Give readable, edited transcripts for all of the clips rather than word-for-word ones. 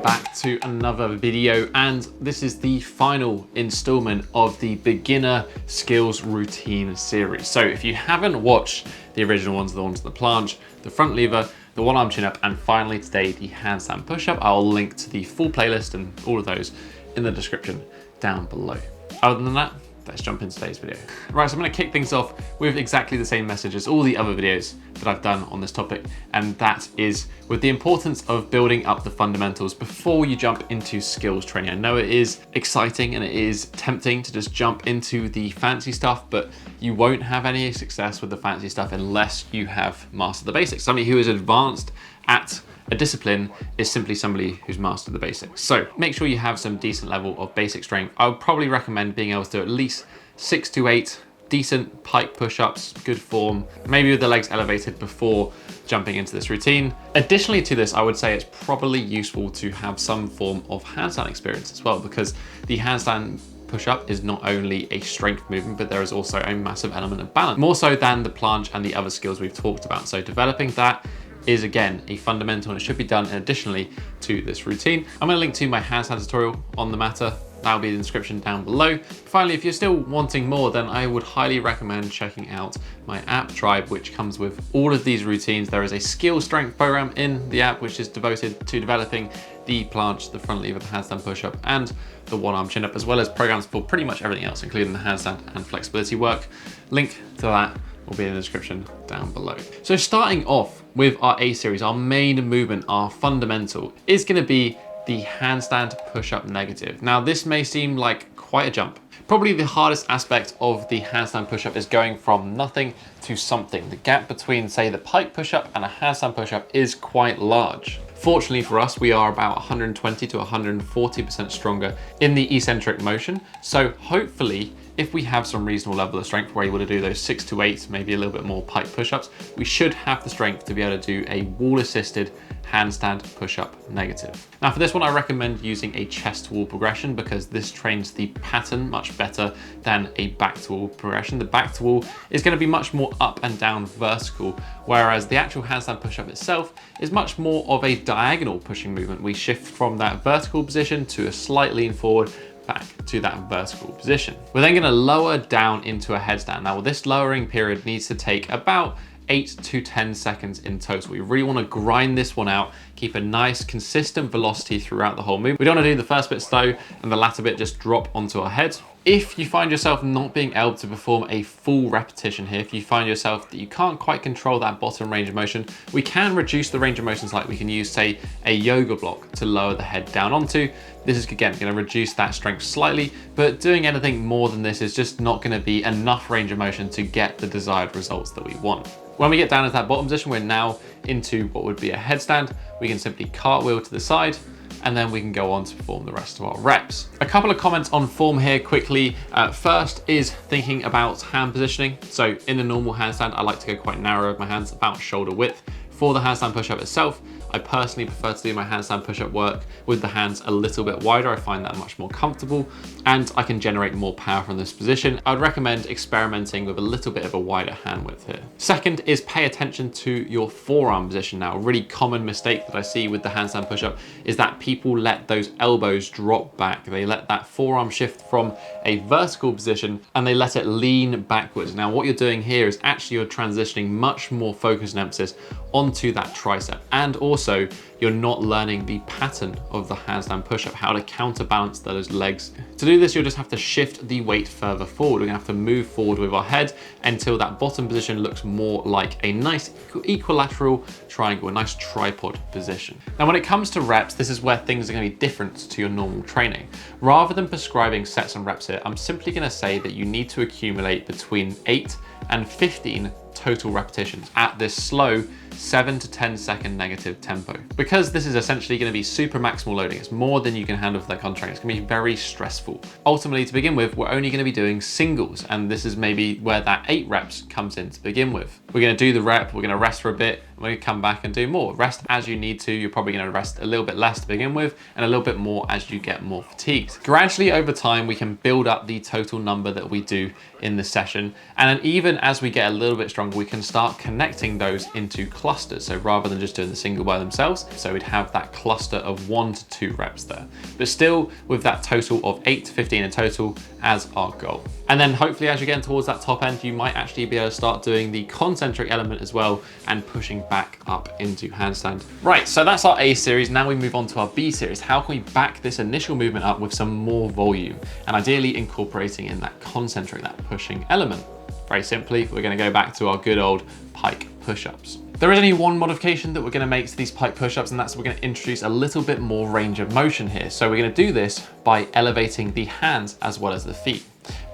back to another video, and this is the final installment of the beginner skills routine series. So if you haven't watched the original ones, the ones on the planche, the front lever, the one arm chin up, and finally today the handstand push up, I'll link to the full playlist and all of those in the description down below. Other than that, let's jump into today's video. Right, so I'm gonna kick things off with exactly the same message as all the other videos that I've done on this topic, and that is with the importance of building up the fundamentals before you jump into skills training. I know it is exciting and it is tempting to just jump into the fancy stuff, but you won't have any success with the fancy stuff unless you have mastered the basics. Somebody who is advanced at a discipline is simply somebody who's mastered the basics. So make sure you have some decent level of basic strength. I would probably recommend being able to do at least 6 to 8 decent pike push-ups, good form, maybe with the legs elevated before jumping into this routine. Additionally to this, I would say it's probably useful to have some form of handstand experience as well, because the handstand push-up is not only a strength movement, but there is also a massive element of balance, more so than the planche and the other skills we've talked about. So developing that is again a fundamental, and it should be done additionally to this routine. I'm going to link to my handstand tutorial on the matter. That'll be in the description down below. Finally, if you're still wanting more, then I would highly recommend checking out my app Tribe, which comes with all of these routines. There is a skill strength program in the app, which is devoted to developing the planche, the front lever, the handstand push-up, and the one arm chin up, as well as programs for pretty much everything else, including the handstand and flexibility work. Link to that will be in the description down below. So starting off with our A series, our main movement, our fundamental, is gonna be the handstand push-up negative. Now this may seem like quite a jump. Probably the hardest aspect of the handstand push-up is going from nothing to something. The gap between, say, the pike push-up and a handstand push-up is quite large. Fortunately for us, we are about 120 to 140% stronger in the eccentric motion. So hopefully, if we have some reasonable level of strength, we're able to do those 6 to 8, maybe a little bit more pike push-ups, we should have the strength to be able to do a wall-assisted handstand push-up negative. Now for this one, I recommend using a chest to wall progression, because this trains the pattern much better than a back to wall progression. The back to wall is going to be much more up and down vertical, whereas the actual handstand push-up itself is much more of a diagonal pushing movement. We shift from that vertical position to a slight lean forward, back to that vertical position. We're then going to lower down into a headstand. Now this lowering period needs to take about 8 to 10 seconds in total. We really want to grind this one out, keep a nice consistent velocity throughout the whole move. We don't want to do the first bit slow and the latter bit just drop onto our head. If you find yourself not being able to perform a full repetition here, if you find yourself that you can't quite control that bottom range of motion, we can reduce the range of motion slightly. We can use, say, a yoga block to lower the head down onto. This is, again, going to reduce that strength slightly, but doing anything more than this is just not going to be enough range of motion to get the desired results that we want. When we get down to that bottom position, we're now into what would be a headstand. We can simply cartwheel to the side, and then we can go on to perform the rest of our reps. A couple of comments on form here quickly. First is thinking about hand positioning. So in the normal handstand, I like to go quite narrow with my hands, about shoulder width. For the handstand push-up itself, I personally prefer to do my handstand push-up work with the hands a little bit wider. I find that much more comfortable, and I can generate more power from this position. I would recommend experimenting with a little bit of a wider hand width here. Second is pay attention to your forearm position. Now, a really common mistake that I see with the handstand push-up is that people let those elbows drop back. They let that forearm shift from a vertical position and they let it lean backwards. Now, what you're doing here is actually you're transitioning much more focus and emphasis onto that tricep, and also you're not learning the pattern of the handstand push-up, how to counterbalance those legs. To do this, you'll just have to shift the weight further forward. We're gonna have to move forward with our head until that bottom position looks more like a nice equilateral triangle, a nice tripod position. Now, when it comes to reps, this is where things are gonna be different to your normal training. Rather than prescribing sets and reps here, I'm simply gonna say that you need to accumulate between 8 and 15 total repetitions at this slow 7 to 10 second negative tempo. Because this is essentially going to be super maximal loading, it's more than you can handle for that contract. It's going to be very stressful. Ultimately, to begin with, we're only going to be doing singles, and this is maybe where that 8 reps comes in to begin with. We're going to do the rep, we're going to rest for a bit, and we're gonna come back and do more. Rest as you need to. You're probably gonna rest a little bit less to begin with and a little bit more as you get more fatigued. Gradually over time, we can build up the total number that we do in the session. And then even as we get a little bit stronger, we can start connecting those into clusters. So rather than just doing the single by themselves, so we'd have that cluster of 1 to 2 reps there, but still with that total of 8 to 15 in total as our goal. And then hopefully as you're getting towards that top end, you might actually be able to start doing the concentric element as well and pushing back up into handstand. Right, so that's our A series. Now we move on to our B series. How can we back this initial movement up with some more volume and ideally incorporating in that concentric, that pushing element? Very simply, we're gonna go back to our good old pike push-ups. There is only one modification that we're gonna make to these pike push-ups, and that's we're gonna introduce a little bit more range of motion here. So we're gonna do this by elevating the hands as well as the feet.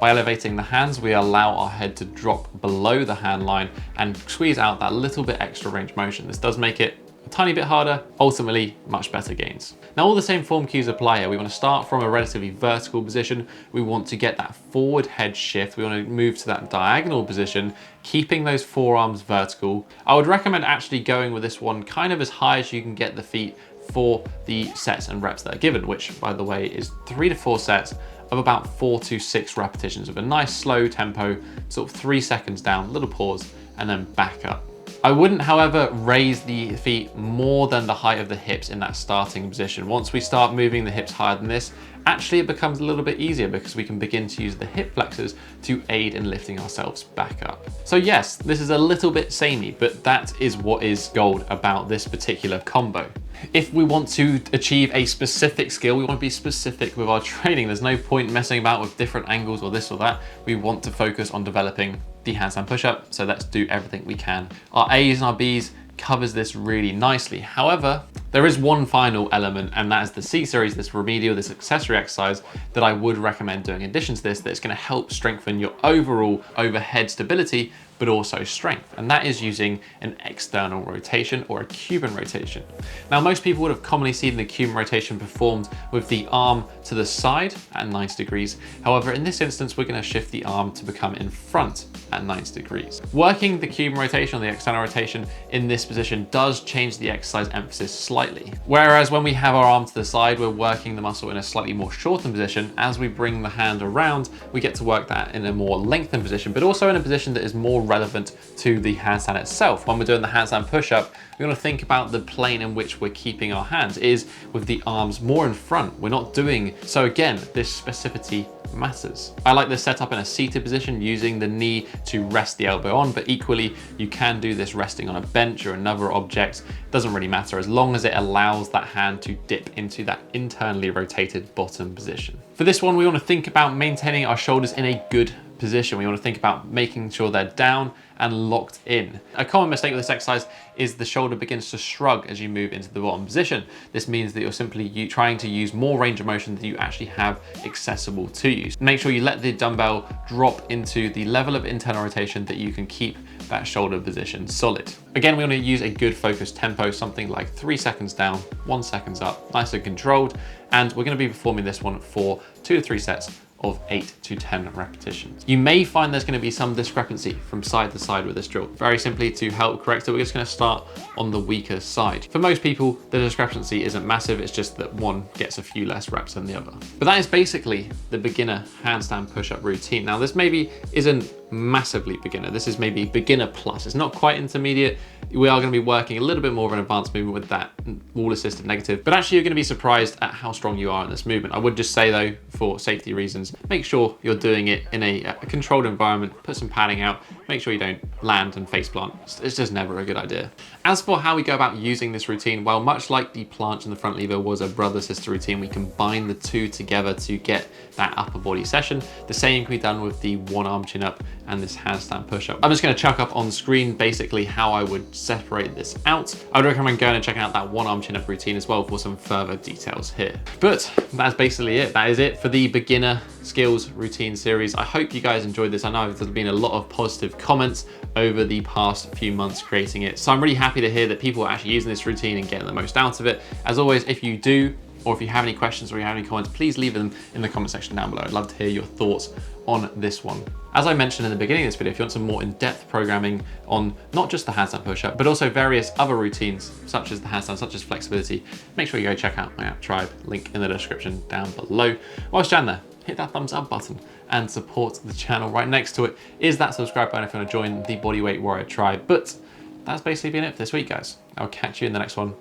By elevating the hands, we allow our head to drop below the hand line and squeeze out that little bit extra range of motion. This does make it a tiny bit harder, ultimately much better gains. Now all the same form cues apply here. We want to start from a relatively vertical position. We want to get that forward head shift. We want to move to that diagonal position, keeping those forearms vertical. I would recommend actually going with this one kind of as high as you can get the feet for the sets and reps that are given, which by the way is 3 to 4 sets of about 4 to 6 repetitions of a nice slow tempo, sort of 3 seconds down, little pause, and then back up. I wouldn't, however, raise the feet more than the height of the hips in that starting position. Once we start moving the hips higher than this, actually it becomes a little bit easier because we can begin to use the hip flexors to aid in lifting ourselves back up. So yes, this is a little bit samey, but that is what is gold about this particular combo. If we want to achieve a specific skill, we want to be specific with our training. There's no point messing about with different angles or this or that. We want to focus on developing the handstand push-up, so let's do everything we can. Our A's and our B's covers this really nicely. However, there is one final element, and that is the C series, this remedial, this accessory exercise that I would recommend doing in addition to this, that's gonna help strengthen your overall overhead stability, but also strength. And that is using an external rotation or a Cuban rotation. Now, most people would have commonly seen the Cuban rotation performed with the arm to the side at 90 degrees. However, in this instance, we're gonna shift the arm to become in front at 90 degrees. Working the Cuban rotation or the external rotation in this position does change the exercise emphasis slightly. Whereas when we have our arm to the side, we're working the muscle in a slightly more shortened position. As we bring the hand around, we get to work that in a more lengthened position, but also in a position that is more relevant to the handstand itself. When we're doing the handstand push-up, we want to think about the plane in which we're keeping our hands is with the arms more in front. We're not doing, so again, this specificity matters. I like this setup in a seated position using the knee to rest the elbow on, but equally you can do this resting on a bench or another object. It doesn't really matter as long as it allows that hand to dip into that internally rotated bottom position. For this one, we want to think about maintaining our shoulders in a good position. We want to think about making sure they're down and locked in. A common mistake with this exercise is the shoulder begins to shrug as you move into the bottom position. This means that you're simply trying to use more range of motion than you actually have accessible to you. Make sure you let the dumbbell drop into the level of internal rotation that you can keep that shoulder position solid. Again, we want to use a good focused tempo, something like 3 seconds down, 1 second up, nice and controlled. And we're going to be performing this one for 2 to 3 sets of 8 to 10 repetitions. You may find there's going to be some discrepancy from side to side with this drill. Very simply, to help correct it, we're just going to start on the weaker side. For most people, the discrepancy isn't massive, it's just that one gets a few less reps than the other. But that is basically the beginner handstand push-up routine. Now, this maybe isn't massively beginner. This is maybe beginner plus. It's not quite intermediate. We are going to be working a little bit more of an advanced movement with that wall assisted negative, but actually you're going to be surprised at how strong you are in this movement. I would just say though, for safety reasons, make sure you're doing it in a controlled environment, put some padding out, make sure you don't land and face plant. It's just never a good idea. As for how we go about using this routine, well, much like the planche and the front lever was a brother-sister routine, we combine the two together to get that upper body session. The same can be done with the one arm chin up and this handstand push-up. I'm just going to chuck up on screen basically how I would separate this out. I would recommend going and checking out that one arm chin up routine as well for some further details here. But that's basically it. That is it for the beginner skills routine series. I hope you guys enjoyed this. I know there's been a lot of positive comments over the past few months creating it. So I'm really happy to hear that people are actually using this routine and getting the most out of it. As always, if you do, or if you have any questions or you have any comments, please leave them in the comment section down below. I'd love to hear your thoughts on this one. As I mentioned in the beginning of this video, if you want some more in-depth programming on not just the handstand push-up, but also various other routines, such as the handstand, such as flexibility, make sure you go check out my app Tribe, link in the description down below. Whilst you're down there, hit that thumbs up button and support the channel. Right next to it is that subscribe button if you want to join the Bodyweight Warrior Tribe. But that's basically been it for this week, guys. I'll catch you in the next one.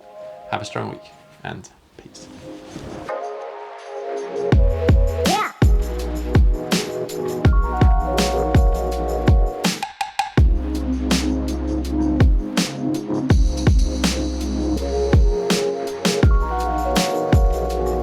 Have a strong week and peace.